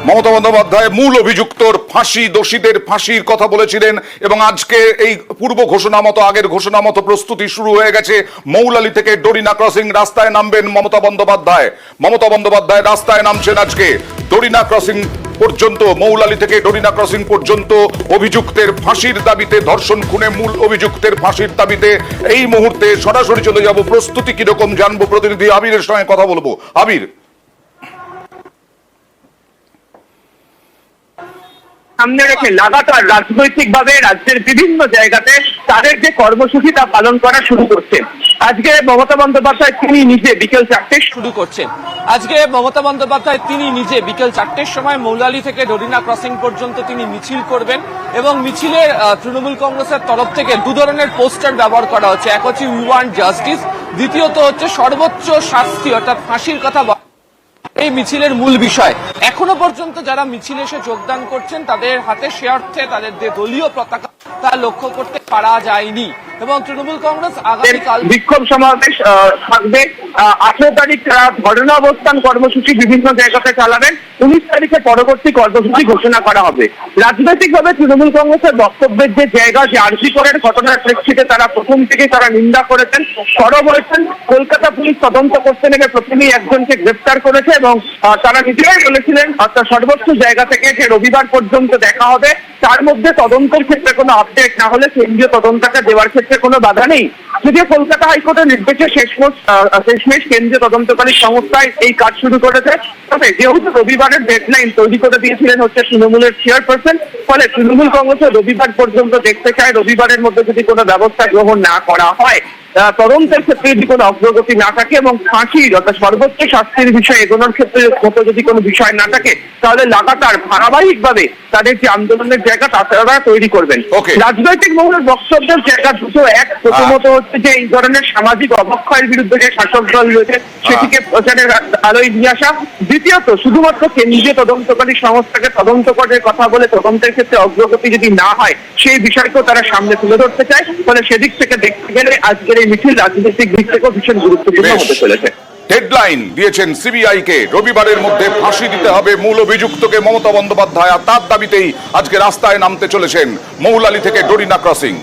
মমতা বন্দ্যোপাধ্যায় মূল অভিযুক্তর ফাঁসি, দোষীদের ফাঁসির কথা বলেছিলেন এবং আজকে এই পূর্ব ঘোষণা মতো, আগের ঘোষণা মতো প্রস্তুতি শুরু হয়ে গেছে। মৌলালী থেকে ডরিনা ক্রসিং রাস্তায় নামবেন মমতা বন্দ্যোপাধ্যায়। মমতা বন্দ্যোপাধ্যায় রাস্তায় নামছেন আজকে ডরিনা ক্রসিং পর্যন্ত, মৌলালী থেকে ডরিনা ক্রসিং পর্যন্ত অভিযুক্তের ফাঁসির দাবিতে, ধর্ষণ খুনে মূল অভিযুক্তের ফাঁসির দাবিতে এই মুহূর্তে সরাসরি চলে যাব। প্রস্তুতি কিরকম জানবো, প্রতিনিধি আবিরের সঙ্গে কথা বলবো। আবির, সামনে রেখে লাগাতার রাজনৈতিকভাবে রাজ্যের বিভিন্ন জায়গাতে তাদের যে কর্মসূচি তা পালন করা শুরু করছে। আজকে মমতা বন্দ্যোপাধ্যায় তিনি নিজে বিকেল 4টে শুরু করছেন। আজকে মমতা বন্দ্যোপাধ্যায় তিনি নিজে বিকেল 4টের সময় মৌলালী থেকে ডরিনা ক্রসিং পর্যন্ত তিনি মিছিল করবেন এবং মিছিলে তৃণমূল কংগ্রেসের তরফ থেকে দু ধরনের পোস্টার ব্যবহার করা হচ্ছে। এক হচ্ছে উই ওয়ান্ট জাস্টিস, দ্বিতীয়ত হচ্ছে সর্বোচ্চ শাস্তি অর্থাৎ ফাঁসির কথা। এই মিছিলের মূল বিষয়, এখনো পর্যন্ত যারা মিছিলে এসে যোগদান করছেন তাদের হাতে সে অর্থে তাদের যে দলীয় পতাকা তা লক্ষ্য করতে পারা যায়নি এবং তৃণমূল কংগ্রেস আগামীকাল বিক্ষোভ সমাবেশ থাকবে। 18 তারিখ ধর্ণা অবস্থান কর্মসূচি বিভিন্ন জায়গাতে চালাবেন। 19 তারিখে পরবর্তী কর্মসূচি ঘোষণা করা হবে। রাজনৈতিকভাবে তৃণমূল কংগ্রেসের বক্তব্যের যে জায়গা, যে আরজি করের ঘটনার প্রেক্ষিতে তারা প্রথম থেকে তারা নিন্দা করেছেন, সরব হয়েছেন। কলকাতা পুলিশ তদন্ত করতে নেমে প্রথমেই একজনকে গ্রেফতার করেছে এবং তারা নিজেরাই বলেছিলেন অর্থাৎ সর্বোচ্চ জায়গা থেকে যে রবিবার পর্যন্ত দেখা হবে, তার মধ্যে তদন্তের ক্ষেত্রে কোনো আপডেট না হলে কেন্দ্রীয় তদন্তকে দেওয়ার ক্ষেত্রে কোনো বাধা নেই। যদিও কলকাতা হাইকোর্টের নির্দেশে শেষমেশ কেন্দ্রীয় তদন্তকারী সংস্থায় এই কাজ শুরু করেছে। তবে যেহেতু রবিবারের ডেডলাইন তৈরি করে দিয়েছিলেন হচ্ছে তৃণমূলের চেয়ারপারসন, ফলে তৃণমূল কংগ্রেসের রবিবার পর্যন্ত দেখতে চায়। রবিবারের মধ্যে যদি কোনো ব্যবস্থা গ্রহণ না করা হয়, তদন্তের ক্ষেত্রে যদি কোনো অগ্রগতি না থাকে এবং ফাঁসির অর্থাৎ সর্বোচ্চ শাস্তির বিষয়ে এগোনোর ক্ষেত্রে মতো যদি কোনো বিষয় না থাকে, তাহলে লাগাতার ধারাবাহিকভাবে তাদের যে আন্দোলনের জায়গা তা তারা তৈরি করবেন। রাজনৈতিক মহলের বক্তব্যের জায়গা দুটো। এক, প্রথমত হচ্ছে যে এই ধরনের সামাজিক অবক্ষয়ের বিরুদ্ধে যে শাসক দল রয়েছে সেটিকে প্রচারের আলোয় নিয়ে আসা। দ্বিতীয়ত, শুধুমাত্র কেন্দ্রীয় তদন্তকারী সংস্থাকে তদন্ত করার কথা বলে তদন্তের ক্ষেত্রে অগ্রগতি যদি না হয় সেই বিষয়কেও তারা সামনে তুলে ধরতে চায়। ফলে সেদিক থেকে দেখতে গেলে আজকের এই মিছিল রাজনৈতিক দিক থেকেও ভীষণ গুরুত্বপূর্ণ হতে চলেছে। ডেডলাইন দিয়েছেন সিবিআই কে, রবিবারের মধ্যে ফাঁসি দিতে হবে মূল অভিযুক্তকে মমতা বন্দ্যোপাধ্যায়। আর তার দাবিতেই আজকে রাস্তায় নামতে চলেছেন মৌলালী থেকে ডরিনা ক্রসিং।